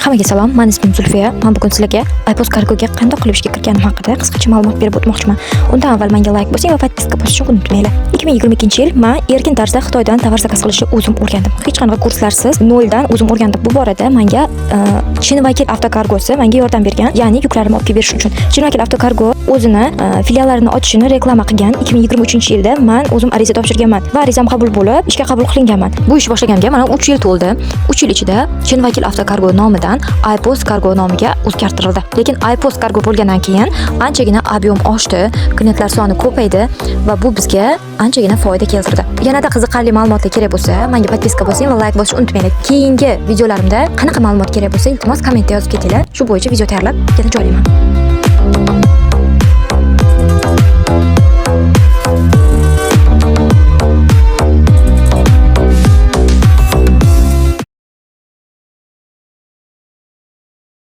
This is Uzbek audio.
Hammaga salom, men ismim Zulfiya. Men bugun sizlarga iPost Cargo'ga qanday qilib ishga kirganim haqida qisqacha ma'lumot berib o'tmoqchiman. Undan avval menga like bosing va podpiska bosishni unutmanglar. 2022-yil men erkin tarzda Xitoydan tovar zakaz qilishni o'zim o'rgandim. Hech qanday kurslarsiz, noldan o'zim o'rgandim. Bu borada menga Chin Vakil Avtokargosi menga yordam bergan, ya'ni yuklarimni olib berish uchun. Chin Vakil Avtokargo o'zini filiallarini ochishini reklama qilgan. 2023-yilda men o'zim ariza topshirganman va arizam qabul bo'lib, ishga qabul qilinganman. Bu ish boshlaganimga mana 3 yil to'ldi. 3 yil ichida Chin Vakil Avtokargo nomidan iPost Cargo nomiga o'zgartirildi. Lekin iPost Cargo bo'lgandan keyin anchagina ob'yom oshdi, klientlar soni ko'paydi va bu bizga anchagina foyda keltirdi. Yanada qiziqarli ma'lumotlar kerak bo'lsa, menga podpiska bosing va like bosishni unutmanglar. Keyingi videolarimda qanaqa ma'lumot kerak bo'lsa, iltimos kommentda yozib ketinglar. Shu bo'yicha video tayyorlab yana joylayman.